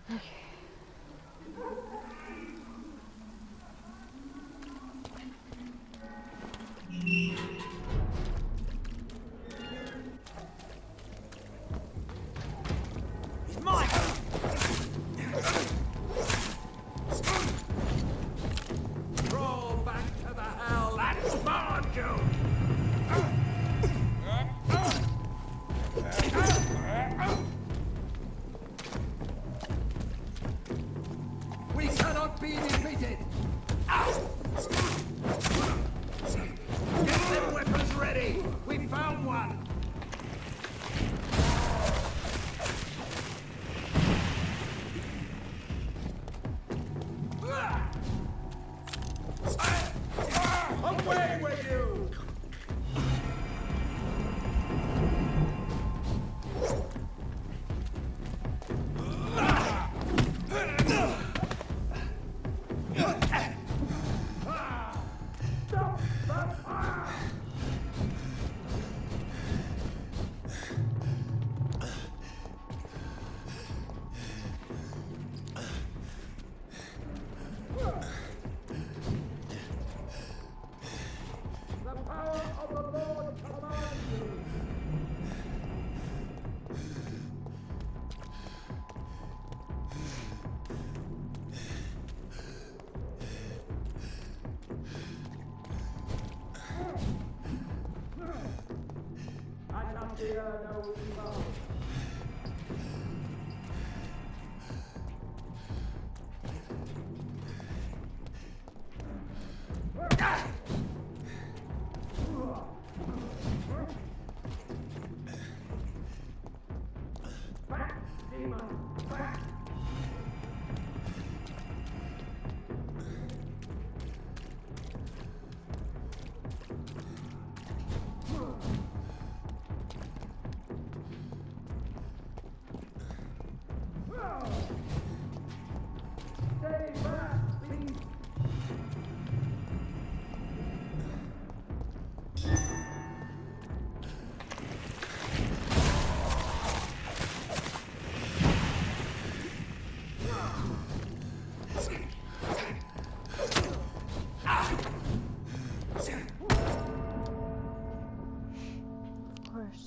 He's mine! Roll back to the hell that spawned you! We cannot be defeated! Get them weapons ready! We found one! Away with you! Stop the fire! The power of the Lord commands you! I shall fear no evil. Back, demon! Back! Stay back, beast! Of course.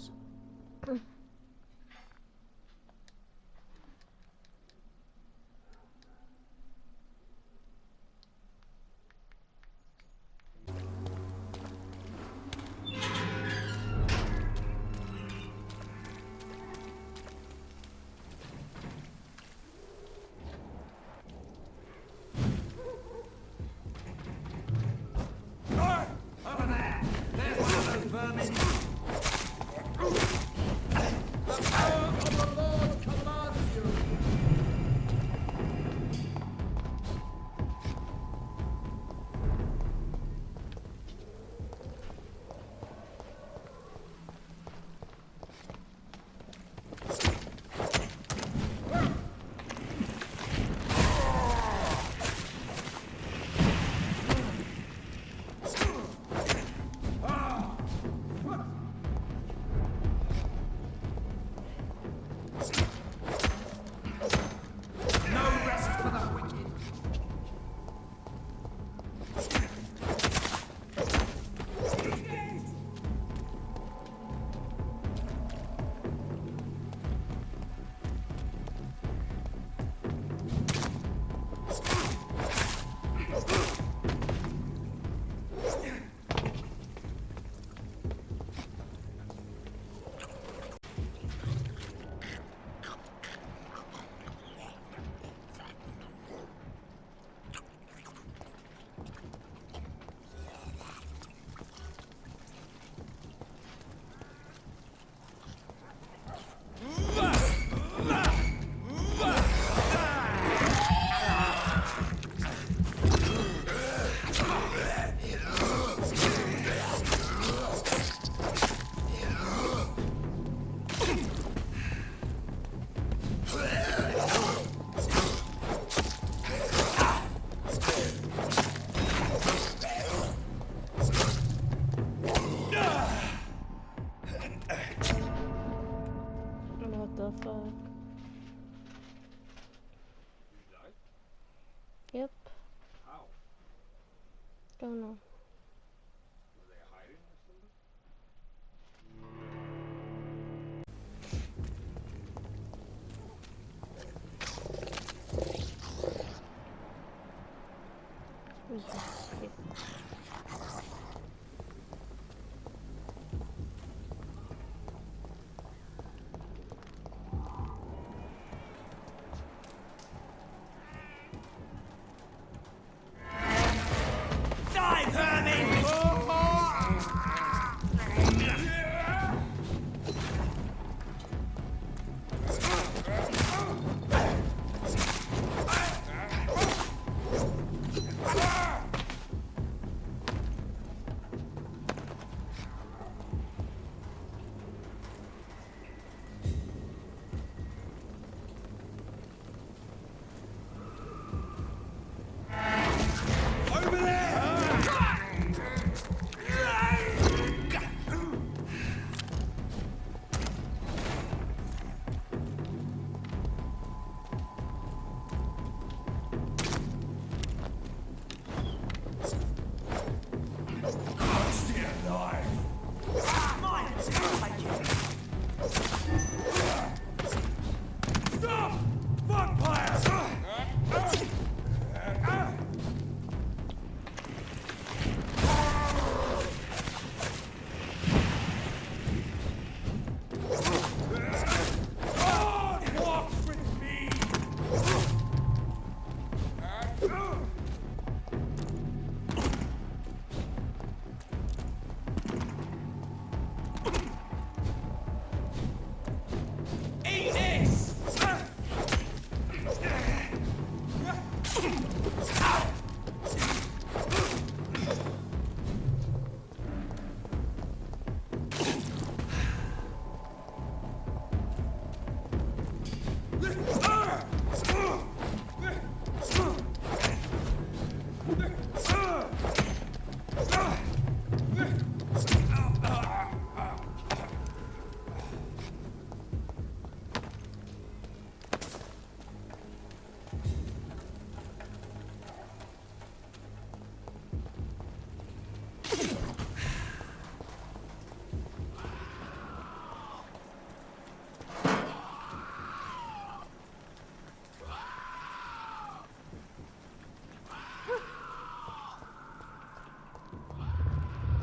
Yep. How? Don't know. Were they hiding or something? Who's that? Okay. Die, vermin! Over there! Stay alive! Mine! Stop! Vampire! God walks with me! Eat this!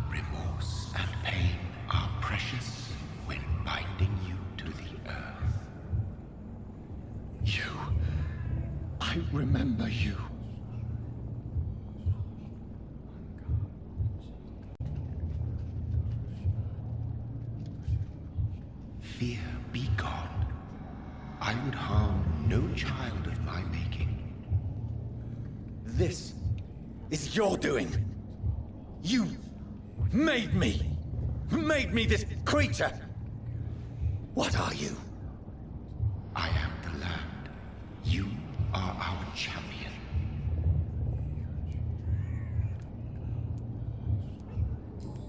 Remorse and pain are precious when binding you to the earth. You. I remember you. Fear be gone. I would harm no child of my making. This is your doing. You made me. Made me this creature. What are you? I am the land. You are our champion.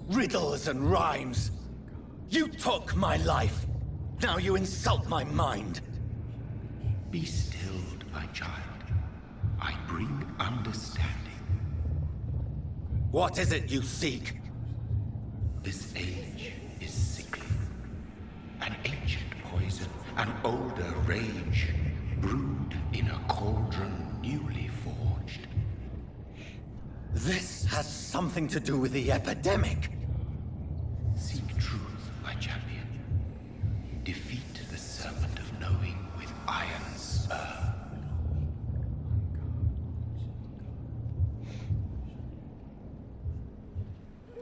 Riddles and rhymes. You took my life. Now you insult my mind. Be stilled, my child. I bring understanding. What is it you seek? This age is sickly. An ancient poison, an older rage, brewed in a cauldron newly forged. This has something to do with the epidemic. Seek truth, my champion. Defeat the serpent of knowing with iron spur.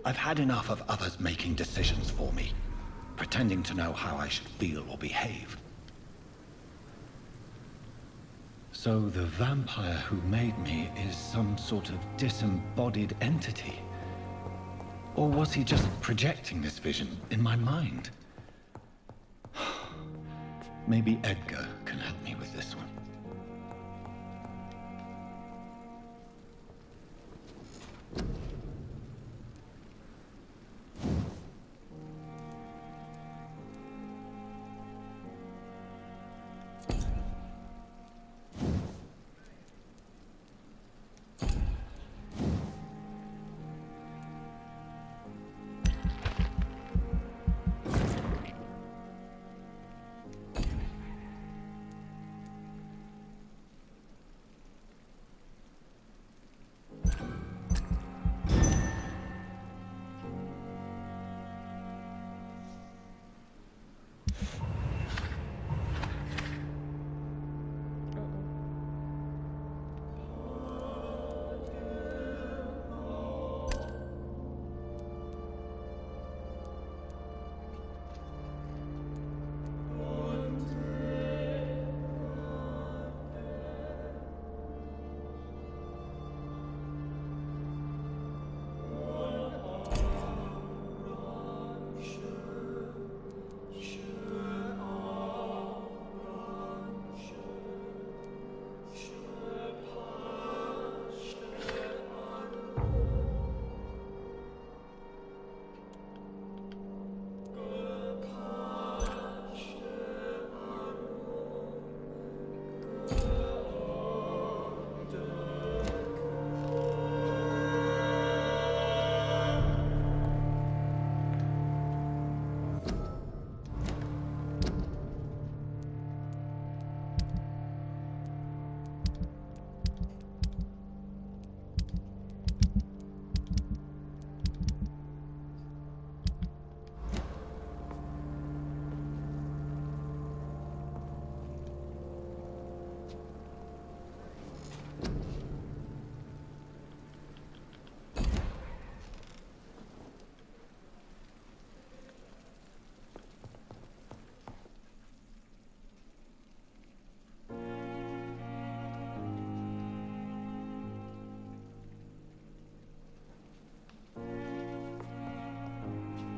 I've had enough of others making decisions for me, pretending to know how I should feel or behave. So the vampire who made me is some sort of disembodied entity? Or was he just projecting this vision in my mind? Maybe Edgar can help me with this one.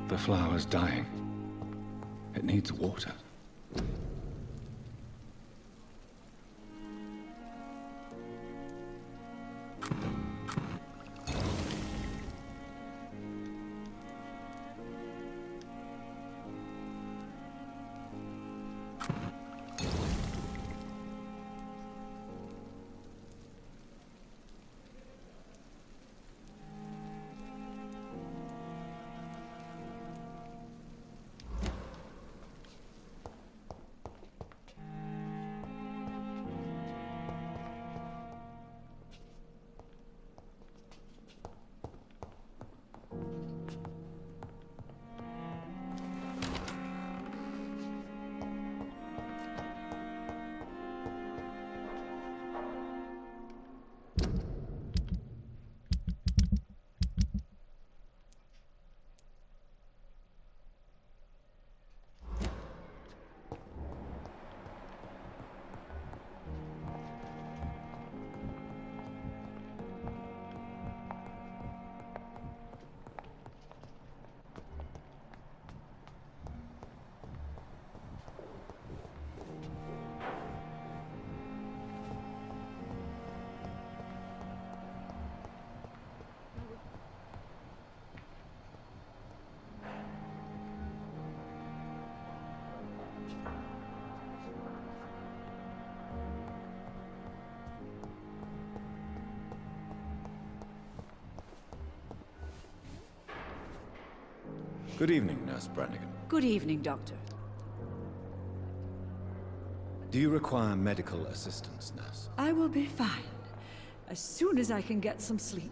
The flower's dying. It needs water. Good evening, Nurse Brannigan. Good evening, Doctor. Do you require medical assistance, Nurse? I will be fine, as soon as I can get some sleep.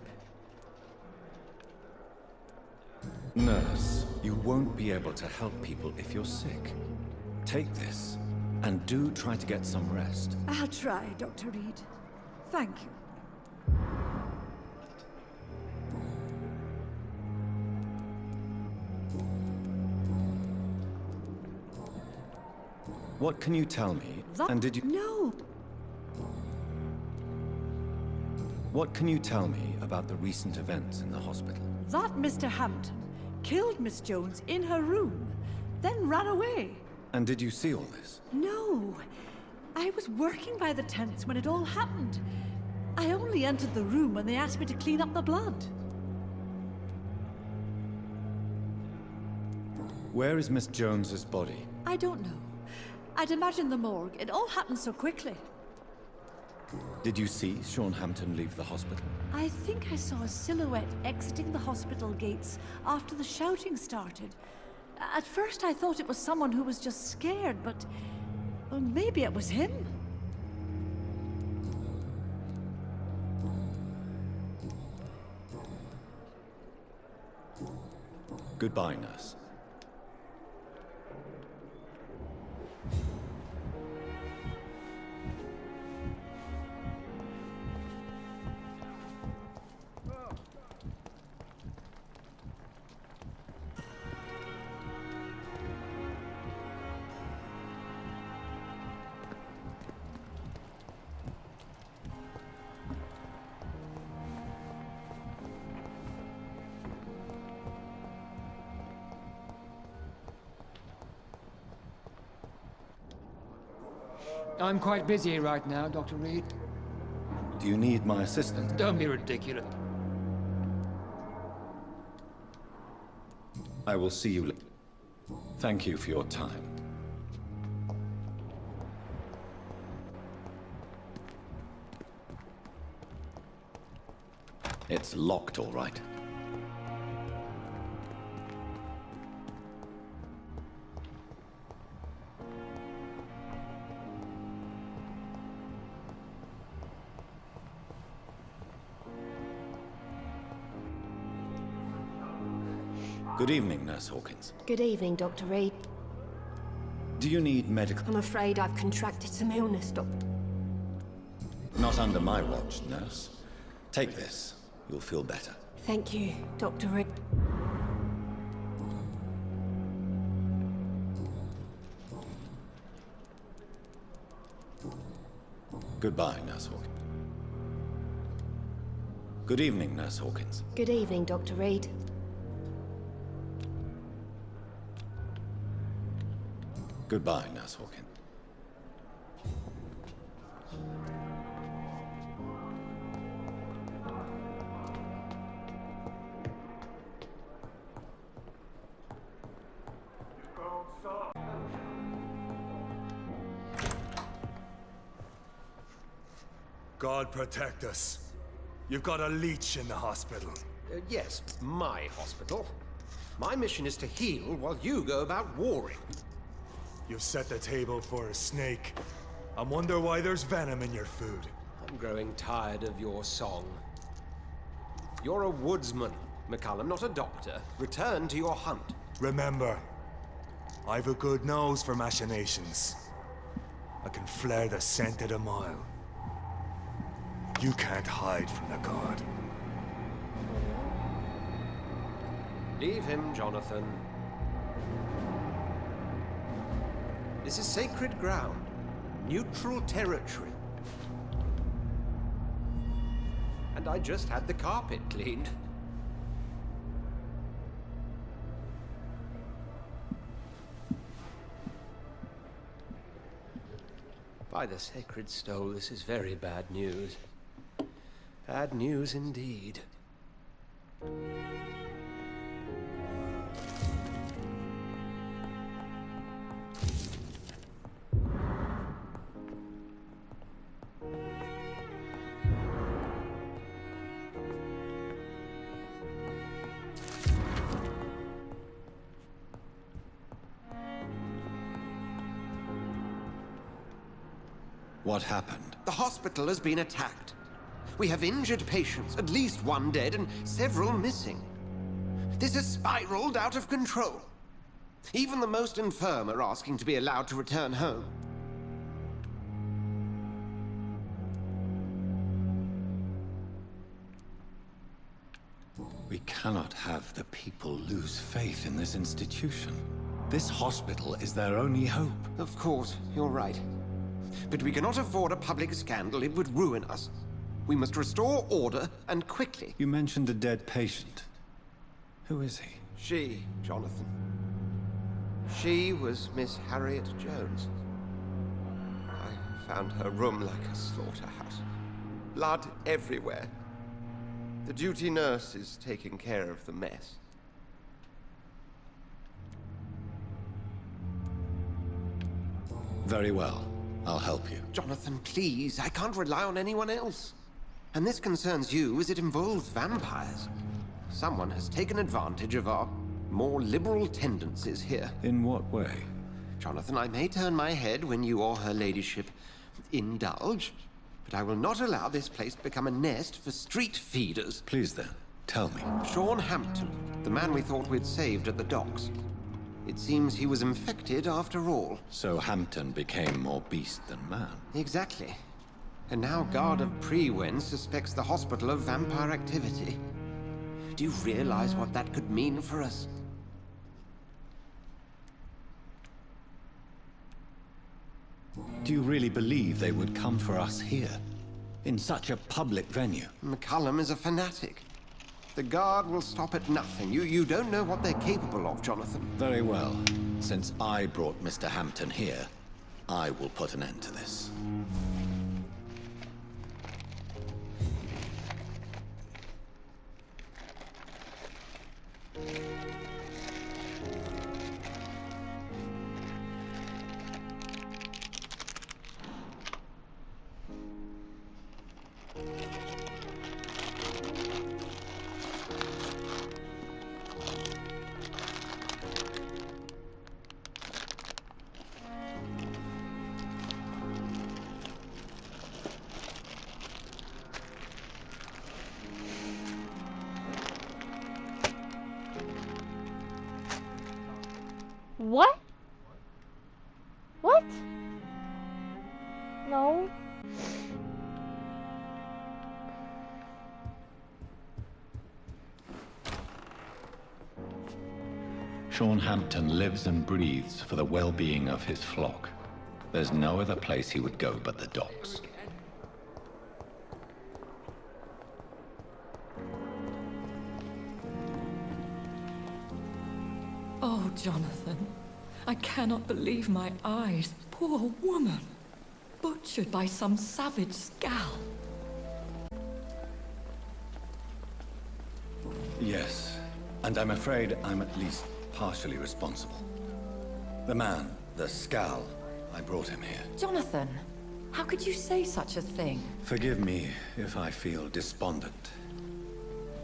Nurse, you won't be able to help people if you're sick. Take this, and do try to get some rest. I'll try, Dr. Reed. Thank you. What can you tell me? That... And did you... No! What can you tell me about the recent events in the hospital? That Mr. Hampton killed Miss Jones in her room, then ran away. And did you see all this? No. I was working by the tents when it all happened. I only entered the room when they asked me to clean up the blood. Where is Miss Jones's body? I don't know. I'd imagine the morgue. It all happened so quickly. Did you see Sean Hampton leave the hospital? I think I saw a silhouette exiting the hospital gates after the shouting started. At first I thought it was someone who was just scared, but... well, maybe it was him. Goodbye, Nurse. I'm quite busy right now, Dr. Reed. Do you need my assistance? Don't be ridiculous. I will see you later. Thank you for your time. It's locked, all right. Good evening, Nurse Hawkins. Good evening, Dr. Reed. Do you need medical... I'm afraid I've contracted some illness, Doctor. Not under my watch, Nurse. Take this. You'll feel better. Thank you, Dr. Reed. Goodbye, Nurse Hawkins. Good evening, Nurse Hawkins. Good evening, Dr. Reed. Goodbye, Nurse Hawkins. God protect us. You've got a leech in the hospital. Yes, my hospital. My mission is to heal while you go about warring. You've set the table for a snake. I wonder why there's venom in your food. I'm growing tired of your song. You're a woodsman, McCallum, not a doctor. Return to your hunt. Remember, I've a good nose for machinations. I can flare the scent at a mile. You can't hide from the god. Leave him, Jonathan. This is sacred ground. Neutral territory. And I just had the carpet cleaned. By the sacred stole, this is very bad news. Bad news indeed. What happened? The hospital has been attacked. We have injured patients, at least one dead and several missing. This has spiraled out of control. Even the most infirm are asking to be allowed to return home. We cannot have the people lose faith in this institution. This hospital is their only hope. Of course, you're right. But we cannot afford a public scandal. It would ruin us. We must restore order, and quickly. You mentioned a dead patient. Who is he? She, Jonathan. She was Miss Harriet Jones. I found her room like a slaughterhouse. Blood everywhere. The duty nurse is taking care of the mess. Very well. I'll help you. Jonathan, please. I can't rely on anyone else. And this concerns you as it involves vampires. Someone has taken advantage of our more liberal tendencies here. In what way? Jonathan, I may turn my head when you or her ladyship indulge, but I will not allow this place to become a nest for street feeders. Please then, tell me. Sean Hampton, the man we thought we'd saved at the docks. It seems he was infected after all. So Hampton became more beast than man. Exactly. And now Guard of Prewen suspects the hospital of vampire activity. Do you realize what that could mean for us? Do you really believe they would come for us here? In such a public venue? McCallum is a fanatic. The Guard will stop at nothing. You don't know what they're capable of, Jonathan. Very well. Since I brought Mr. Hampton here, I will put an end to this. What? What? No. Sean Hampton lives and breathes for the well-being of his flock. There's no other place he would go but the docks. Oh, Jonathan. I cannot believe my eyes. Poor woman. Butchered by some savage Skal. Yes, and I'm afraid I'm at least partially responsible. The man, the Skal, I brought him here. Jonathan, how could you say such a thing? Forgive me if I feel despondent.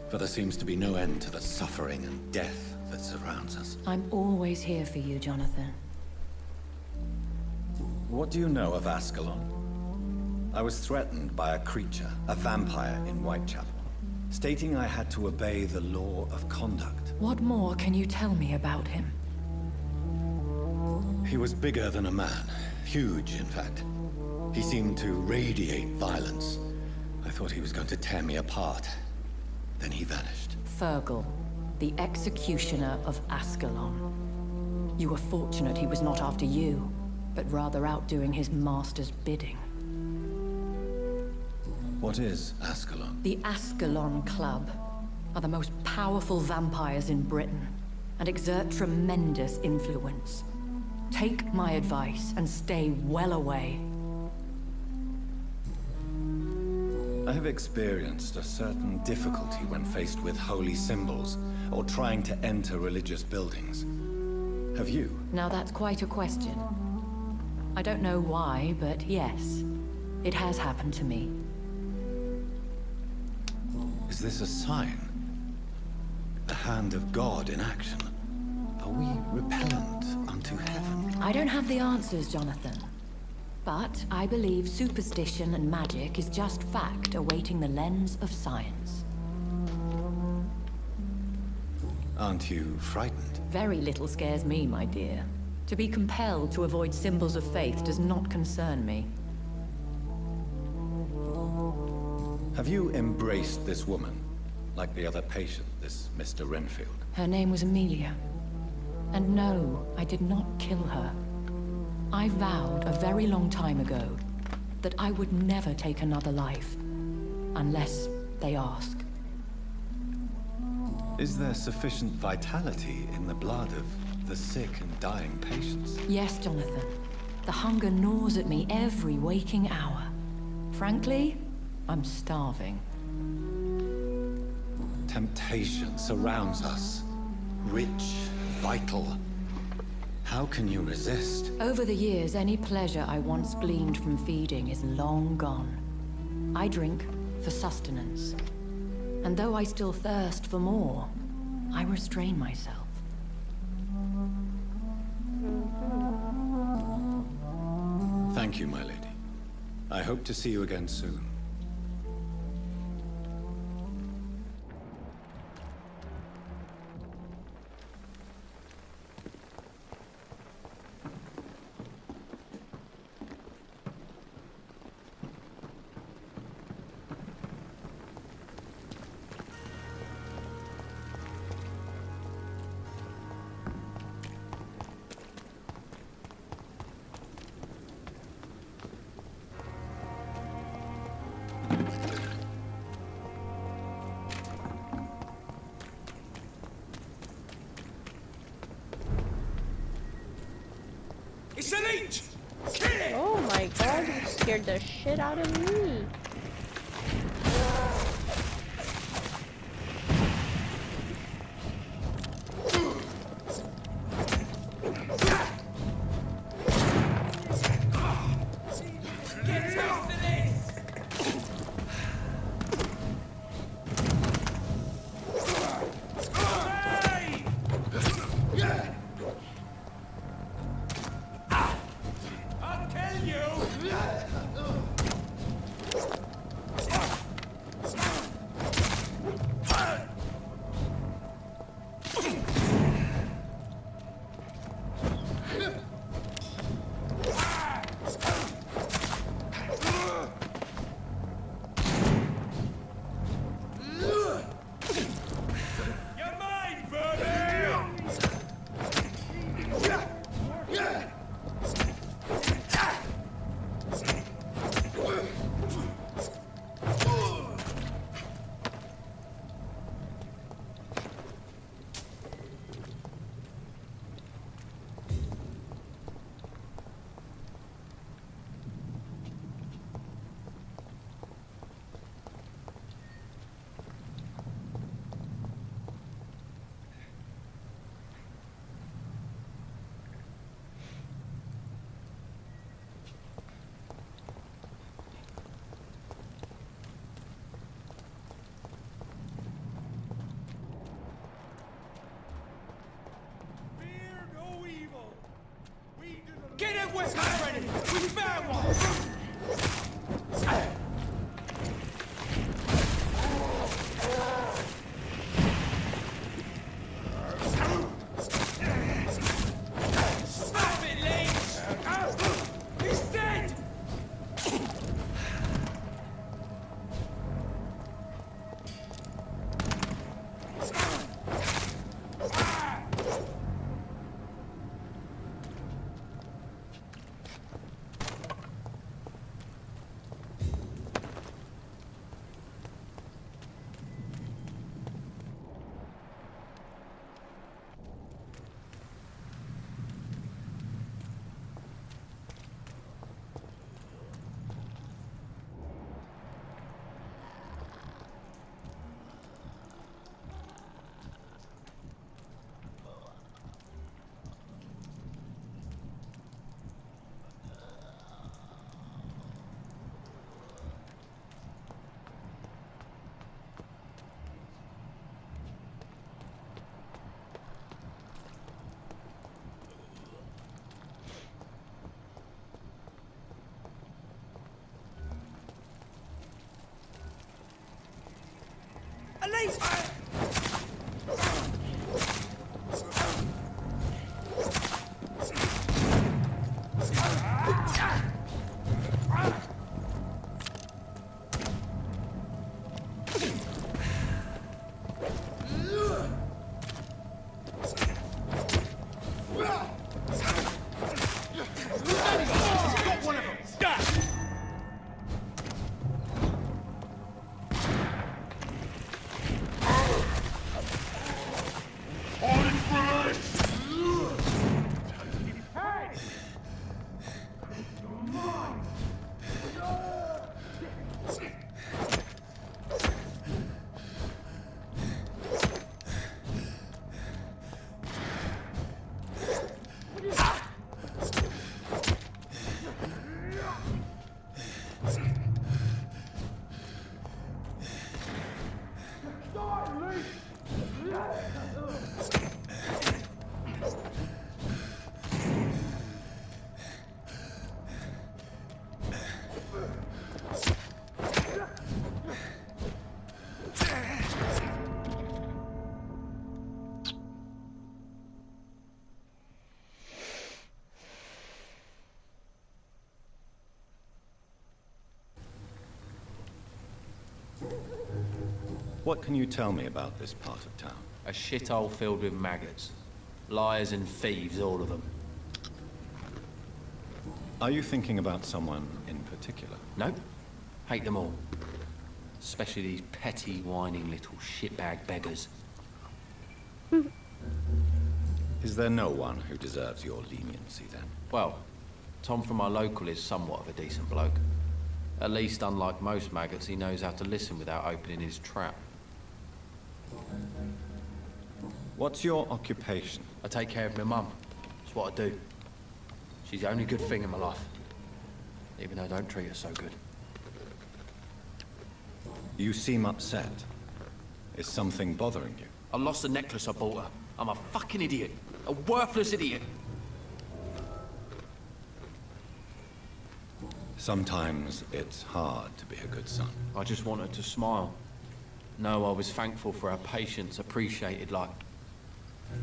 For there seems to be no end to the suffering and death that surrounds us. I'm always here for you, Jonathan. What do you know of Ascalon? I was threatened by a creature, a vampire in Whitechapel, stating I had to obey the law of conduct. What more can you tell me about him? He was bigger than a man. Huge, in fact. He seemed to radiate violence. I thought he was going to tear me apart. Then he vanished. Fergal, the executioner of Ascalon. You were fortunate he was not after you, but rather out doing his master's bidding. What is Ascalon? The Ascalon Club are the most powerful vampires in Britain and exert tremendous influence. Take my advice and stay well away. I have experienced a certain difficulty when faced with holy symbols or trying to enter religious buildings. Have you? Now that's quite a question. I don't know why, but yes, it has happened to me. Is this a sign? The hand of God in action? Are we repellent unto heaven? I don't have the answers, Jonathan. But I believe superstition and magic is just fact awaiting the lens of science. Aren't you frightened? Very little scares me, my dear. To be compelled to avoid symbols of faith does not concern me. Have you embraced this woman, like the other patient, this Mr. Renfield? Her name was Amelia. And no, I did not kill her. I vowed a very long time ago that I would never take another life, unless they ask. Is there sufficient vitality in the blood of the sick and dying patients? Yes, Jonathan. The hunger gnaws at me every waking hour. Frankly, I'm starving. Temptation surrounds us. Rich, vital. How can you resist? Over the years, any pleasure I once gleaned from feeding is long gone. I drink for sustenance. And though I still thirst for more, I restrain myself. Thank you, my lady. I hope to see you again soon. Oh my god, you scared the shit out of me. What can you tell me about this part of town? A shithole filled with maggots. Liars and thieves, all of them. Are you thinking about someone in particular? No. Hate them all. Especially these petty, whining little shitbag beggars. Is there no one who deserves your leniency, then? Well, Tom from our local is somewhat of a decent bloke. At least, unlike most maggots, he knows how to listen without opening his trap. What's your occupation? I take care of my mum. It's what I do. She's the only good thing in my life. Even though I don't treat her so good. You seem upset. Is something bothering you? I lost the necklace I bought her. I'm a fucking idiot. A worthless idiot. Sometimes it's hard to be a good son. I just want her to smile. No, I was thankful for her patience, appreciated like...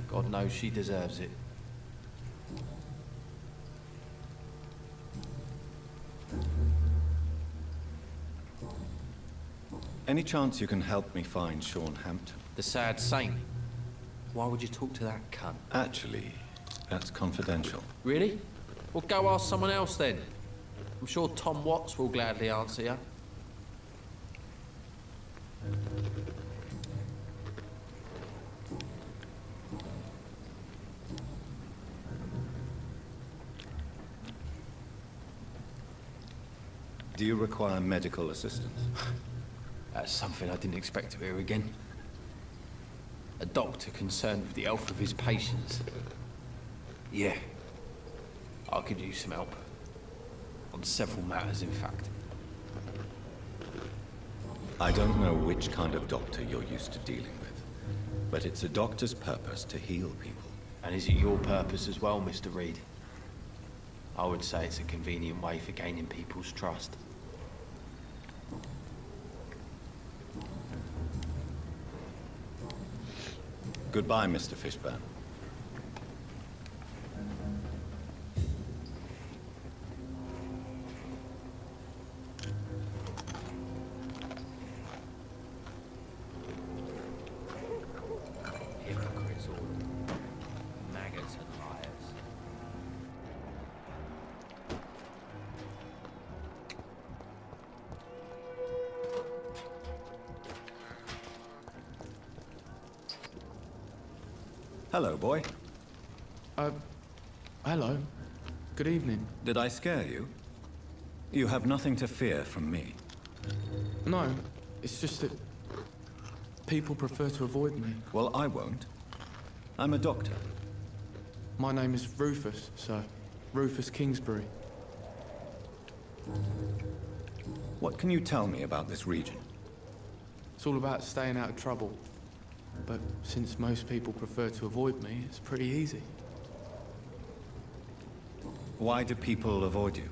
God knows she deserves it. Any chance you can help me find Sean Hampton? The sad saint. Why would you talk to that cunt? Actually, that's confidential. Really? Well, go ask someone else then. I'm sure Tom Watts will gladly answer you. Do you require medical assistance? That's something I didn't expect to hear again. A doctor concerned with the health of his patients. Yeah. I could use some help. On several matters, in fact. I don't know which kind of doctor you're used to dealing with, but it's a doctor's purpose to heal people. And is it your purpose as well, Mr. Reed? I would say it's a convenient way for gaining people's trust. Goodbye, Mr. Fishburne. Hypocrites all. Maggots and liars. Hello, boy. Hello. Good evening. Did I scare you? You have nothing to fear from me. No, it's just that people prefer to avoid me. Well, I won't. I'm a doctor. My name is Rufus, sir. Rufus Kingsbury. What can you tell me about this region? It's all about staying out of trouble. But since most people prefer to avoid me, it's pretty easy. Why do people avoid you?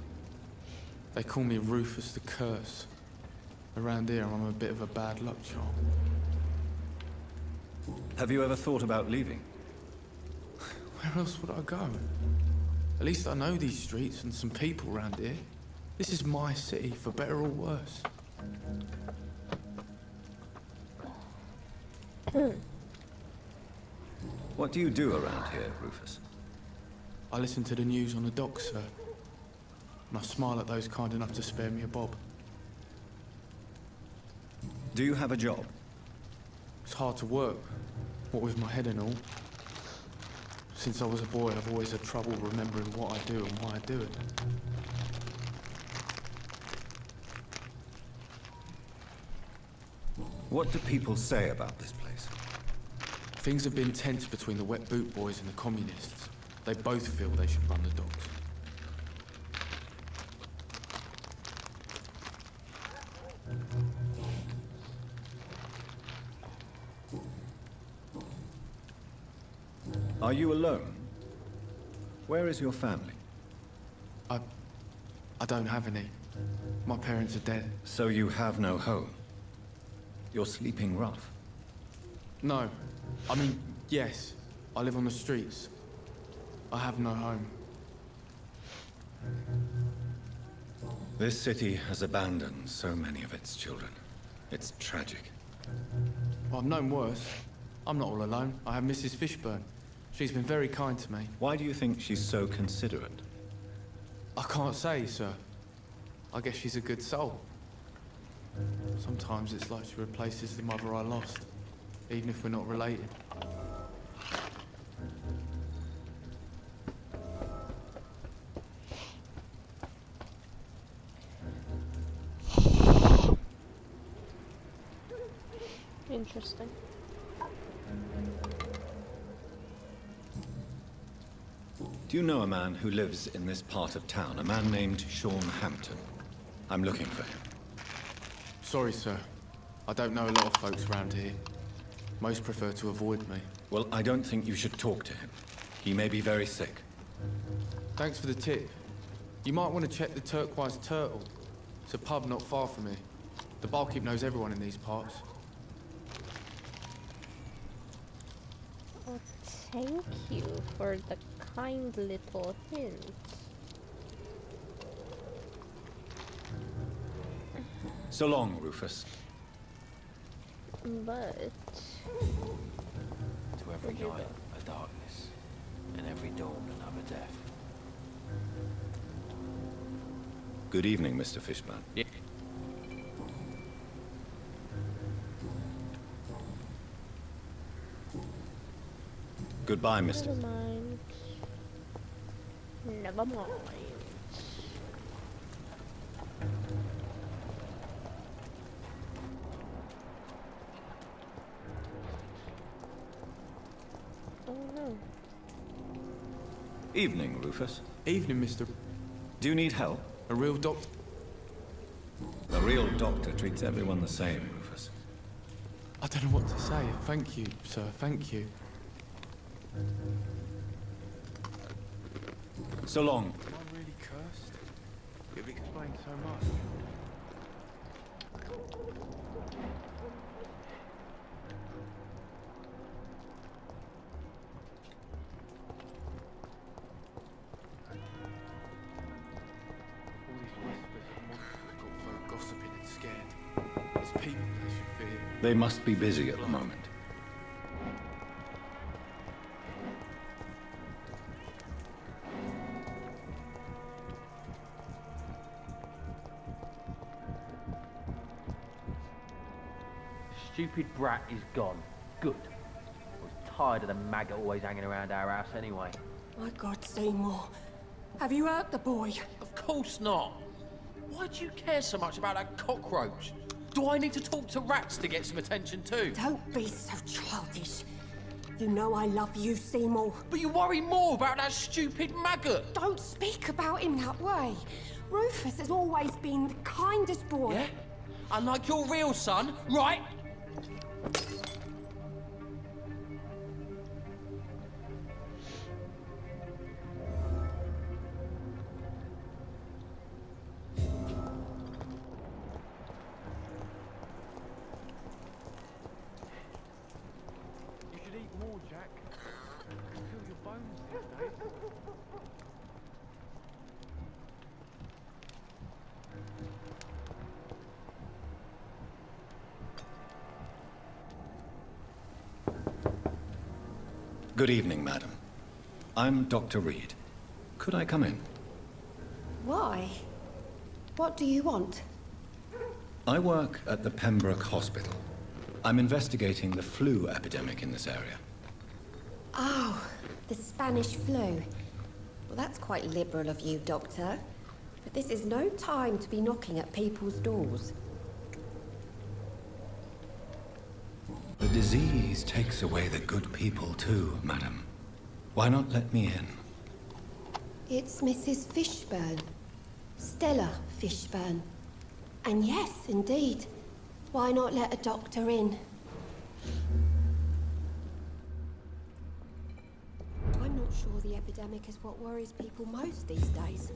They call me Rufus the Curse. Around here, I'm a bit of a bad luck charm. Have you ever thought about leaving? Where else would I go? At least I know these streets and some people around here. This is my city, for better or worse. What do you do around here, Rufus? I listen to the news on the docks, sir. And I smile at those kind enough to spare me a bob. Do you have a job? It's hard to work, what with my head and all. Since I was a boy, I've always had trouble remembering what I do and why I do it. What do people say about this place? Things have been tense between the wet boot boys and the communists. They both feel they should run the docks. Are you alone? Where is your family? I don't have any. My parents are dead. So you have no home? You're sleeping rough? No. I mean, yes. I live on the streets. I have no home. This city has abandoned so many of its children. It's tragic. Well, I've known worse. I'm not all alone. I have Mrs. Fishburne. She's been very kind to me. Why do you think she's so considerate? I can't say, sir. I guess she's a good soul. Sometimes it's like she replaces the mother I lost, even if we're not related. Interesting. Do you know a man who lives in this part of town? A man named Sean Hampton. I'm looking for him. Sorry, sir. I don't know a lot of folks around here. Most prefer to avoid me. Well, I don't think you should talk to him. He may be very sick. Thanks for the tip. You might want to check the Turquoise Turtle. It's a pub not far from here. The barkeep knows everyone in these parts. Well, thank you for the kind little hint. So long, Rufus. But... To every night a darkness, and every dawn another death. Good evening, Mr. Fishburne. Yeah. Goodbye, Mr. Never mind. Never mind. Oh no. Evening, Rufus. Evening, Mr. Do you need help? A real doctor? A real doctor treats everyone the same, Rufus. I don't know what to say. Thank you, sir. Thank you. So long. Am I really It explains so much. All these whispers of monsters got folk gossiping and scared. It's people they should fear. They must be busy at the moment. Stupid brat is gone. Good. I was tired of the maggot always hanging around our house anyway. My God, Seymour. Have you hurt the boy? Of course not. Why do you care so much about that cockroach? Do I need to talk to rats to get some attention too? Don't be so childish. You know I love you, Seymour. But you worry more about that stupid maggot. Don't speak about him that way. Rufus has always been the kindest boy. Yeah? Unlike your real son, right? You should eat more, Jack. I can feel your bones these days. Good evening, madam. I'm Dr. Reed. Could I come in? Why? What do you want? I work at the Pembroke Hospital. I'm investigating the flu epidemic in this area. Oh, the Spanish flu. Well, that's quite liberal of you, Doctor. But this is no time to be knocking at people's doors. The disease takes away the good people too, madam. Why not let me in? It's Mrs. Fishburne. Stella Fishburne. And yes, indeed. Why not let a doctor in? I'm not sure the epidemic is what worries people most these days.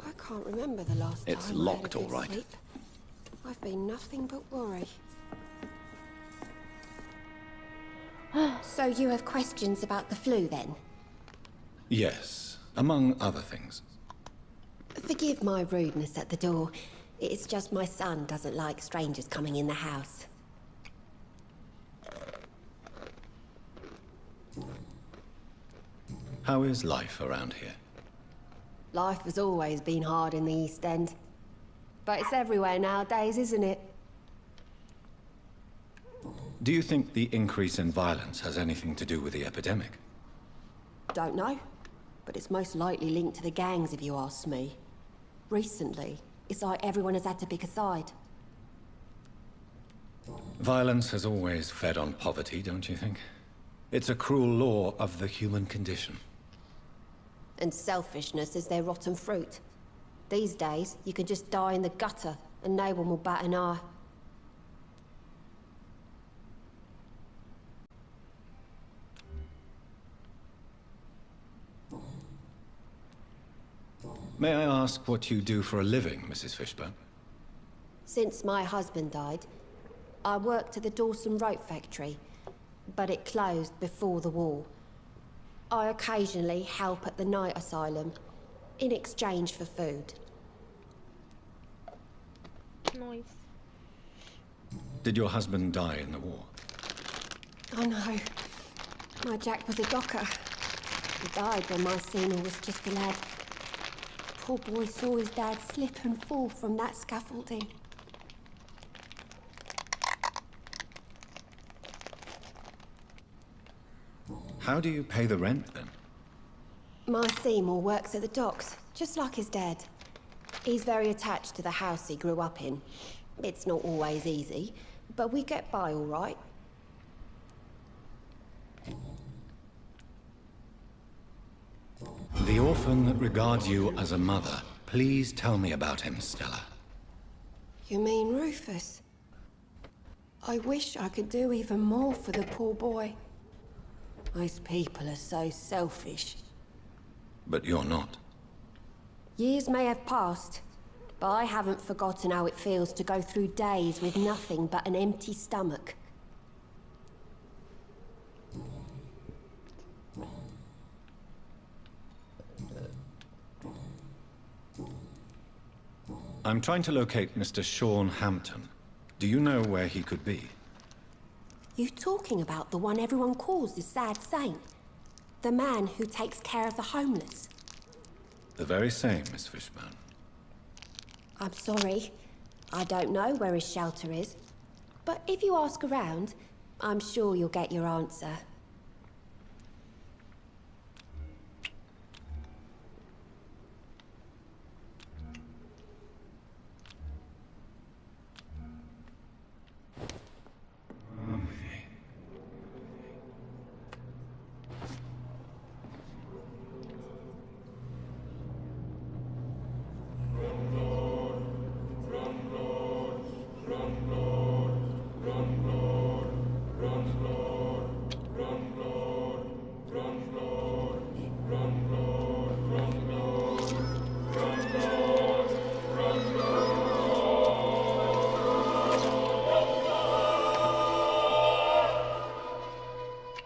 I can't remember the last time. It's locked, all right. Sleep. I've been nothing but worry. So you have questions about the flu, then? Yes, among other things. Forgive my rudeness at the door. It's just my son doesn't like strangers coming in the house. How is life around here? Life has always been hard in the East End. But it's everywhere nowadays, isn't it? Do you think the increase in violence has anything to do with the epidemic? Don't know. But it's most likely linked to the gangs, if you ask me. Recently, it's like everyone has had to pick a side. Violence has always fed on poverty, don't you think? It's a cruel law of the human condition. And selfishness is their rotten fruit. These days, you can just die in the gutter, and no one will bat an eye. May I ask what you do for a living, Mrs. Fishburne? Since my husband died, I worked at the Dawson Rope Factory, but it closed before the war. I occasionally help at the night asylum, in exchange for food. Nice. Did your husband die in the war? I know. My Jack was a docker. He died when my Seymour was just a lad. Poor boy saw his dad slip and fall from that scaffolding. How do you pay the rent, then? My Seymour works at the docks, just like his dad. He's very attached to the house he grew up in. It's not always easy, but we get by all right. The orphan that regards you as a mother. Please tell me about him, Stella. You mean Rufus? I wish I could do even more for the poor boy. Most people are so selfish. But you're not. Years may have passed, but I haven't forgotten how it feels to go through days with nothing but an empty stomach. I'm trying to locate Mr. Sean Hampton. Do you know where he could be? You talking about the one everyone calls the Sad Saint? The man who takes care of the homeless? The very same, Miss Fishburne. I'm sorry. I don't know where his shelter is. But if you ask around, I'm sure you'll get your answer.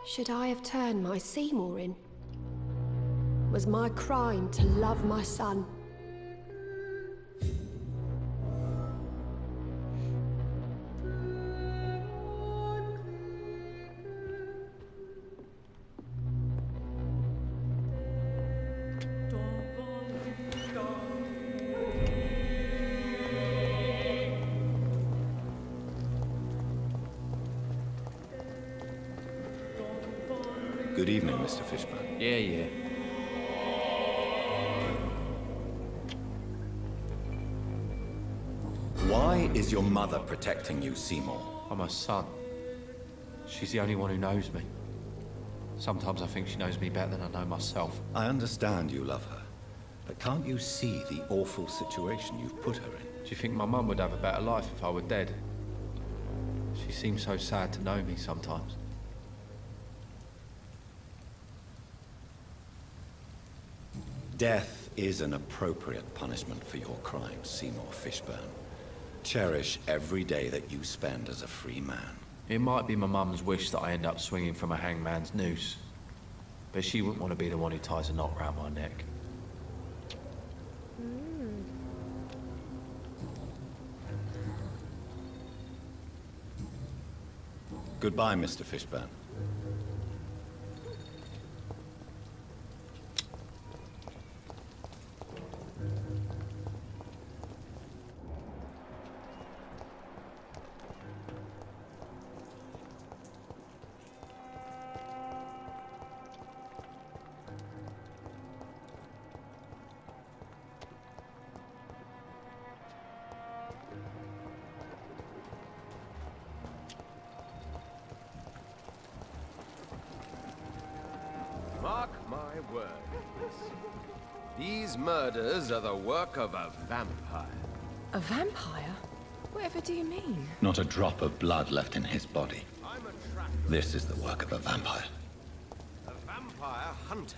Should I have turned my Seymour in? Was my crime to love my son? Good evening, Mr. Fishburne. Yeah. Why is your mother protecting you, Seymour? I'm her son. She's the only one who knows me. Sometimes I think she knows me better than I know myself. I understand you love her, but can't you see the awful situation you've put her in? Do you think my mum would have a better life if I were dead? She seems so sad to know me sometimes. Death is an appropriate punishment for your crimes, Seymour Fishburne. Cherish every day that you spend as a free man. It might be my mum's wish that I end up swinging from a hangman's noose, but she wouldn't want to be the one who ties a knot round my neck. Goodbye, Mr. Fishburne. Mark my words. These murders are the work of a vampire. A vampire? Whatever do you mean? Not a drop of blood left in his body. This is the work of a vampire. A vampire hunter.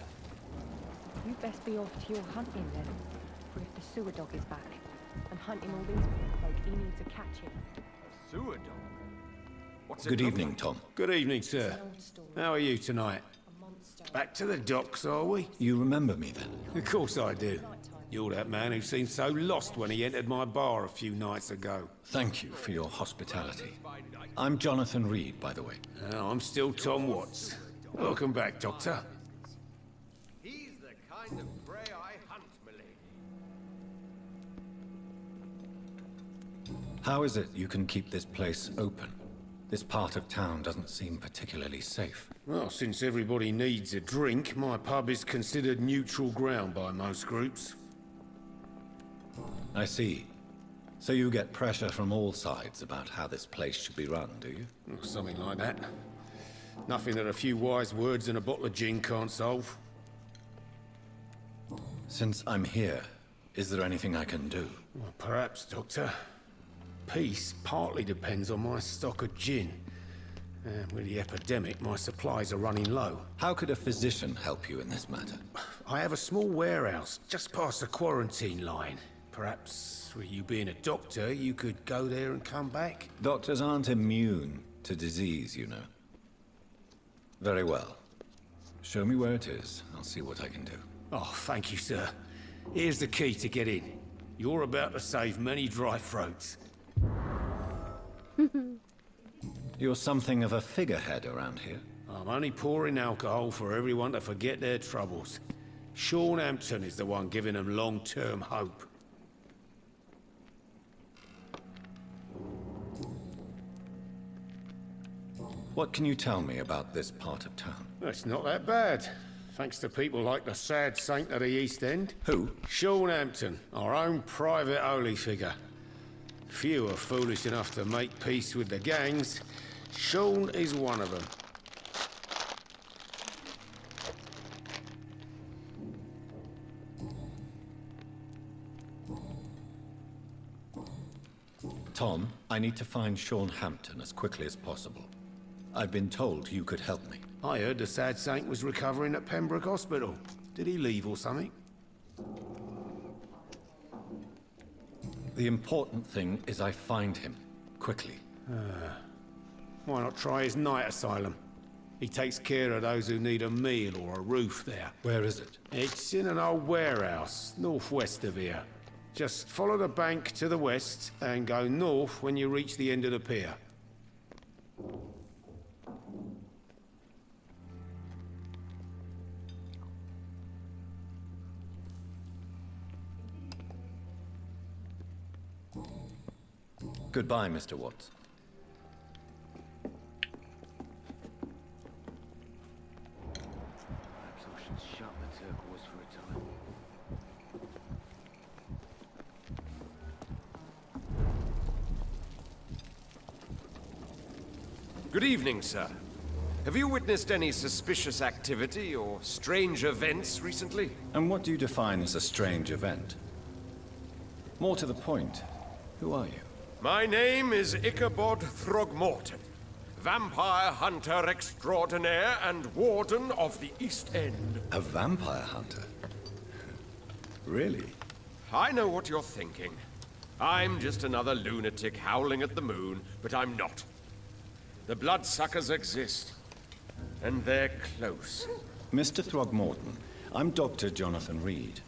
You best be off to your hunting then. For if the sewer dog is back and hunting all these folk, he needs a catching. A sewer dog? What's it Good look evening, like? Tom. Good evening, sir. How are you tonight? Back to the docks, are we? You remember me then? Of course I do. You're that man who seemed so lost when he entered my bar a few nights ago. Thank you for your hospitality. I'm Jonathan Reed, by the way. I'm still Tom Watts. Welcome back, Doctor. He's the kind of prey I hunt, milady. How is it you can keep this place open? This part of town doesn't seem particularly safe. Well, since everybody needs a drink, my pub is considered neutral ground by most groups. I see. So you get pressure from all sides about how this place should be run, do you? Or something like that. Nothing that a few wise words and a bottle of gin can't solve. Since I'm here, is there anything I can do? Well, perhaps, Doctor. Peace partly depends on my stock of gin. And with the epidemic, my supplies are running low. How could a physician help you in this matter? I have a small warehouse just past the quarantine line. Perhaps, with you being a doctor, you could go there and come back? Doctors aren't immune to disease, you know. Very well. Show me where it is. I'll see what I can do. Oh, thank you, sir. Here's the key to get in. You're about to save many dry throats. You're something of a figurehead around here. I'm only pouring alcohol for everyone to forget their troubles. Sean Hampton is the one giving them long-term hope. What can you tell me about this part of town? It's not that bad. Thanks to people like the sad saint of the East End. Who? Sean Hampton, our own private holy figure. Few are foolish enough to make peace with the gangs. Sean is one of them. Tom, I need to find Sean Hampton as quickly as possible. I've been told you could help me. I heard the sad saint was recovering at Pembroke Hospital. Did he leave or something? The important thing is I find him, quickly. Why not try his night asylum? He takes care of those who need a meal or a roof there. Where is it? It's in an old warehouse, northwest of here. Just follow the bank to the west and go north when you reach the end of the pier. Goodbye, Mr. Watts. Perhaps I should shut the turquoise for a time. Good evening, sir. Have you witnessed any suspicious activity or strange events recently? And what do you define as a strange event? More to the point, who are you? My name is Ichabod Throgmorton, vampire hunter extraordinaire and warden of the East End. A vampire hunter? Really? I know what you're thinking. I'm just another lunatic howling at the moon, but I'm not. The bloodsuckers exist, and they're close. Mr. Throgmorton, I'm Dr. Jonathan Reed.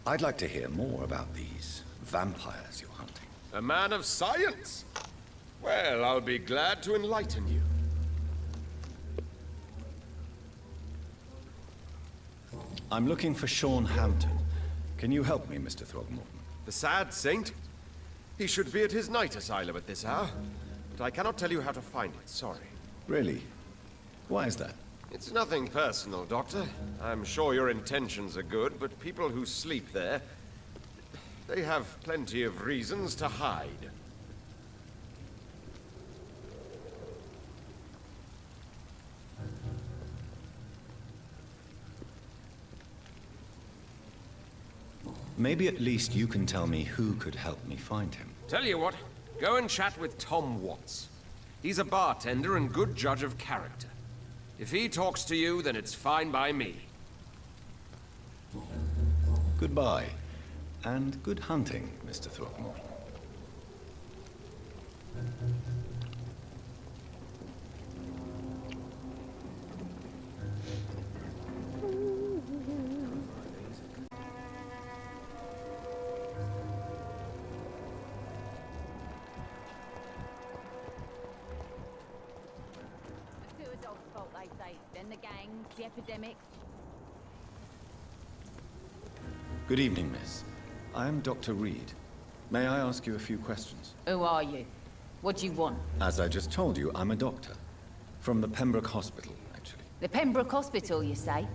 I'd like to hear more about these vampires you're hunting. A man of science? Well, I'll be glad to enlighten you. I'm looking for Sean Hampton. Can you help me, Mr. Throgmorton? The sad saint? He should be at his night asylum at this hour, but I cannot tell you how to find it, sorry. Really? Why is that? It's nothing personal, Doctor. I'm sure your intentions are good, but people who sleep there, they have plenty of reasons to hide. Maybe at least you can tell me who could help me find him. Tell you what, go and chat with Tom Watts. He's a bartender and good judge of character. If he talks to you, then it's fine by me. Goodbye. And good hunting, Mr. Throgmorton. The epidemic. Good evening, miss. I am Dr. Reed. May I ask you a few questions? Who are you? What do you want? As I just told you, I'm a doctor. From the Pembroke Hospital, actually. The Pembroke Hospital, you say?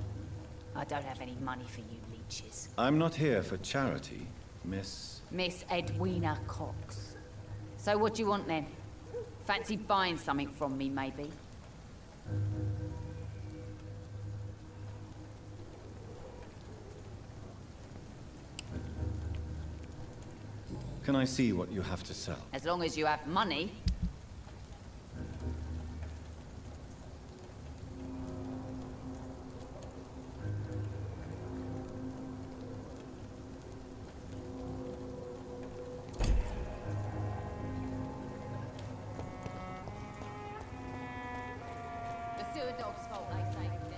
I don't have any money for you leeches. I'm not here for charity, Miss... Miss Edwina Cox. So what do you want then? Fancy buying something from me, maybe? Can I see what you have to sell? As long as you have money. The sewer dog's fault, they say.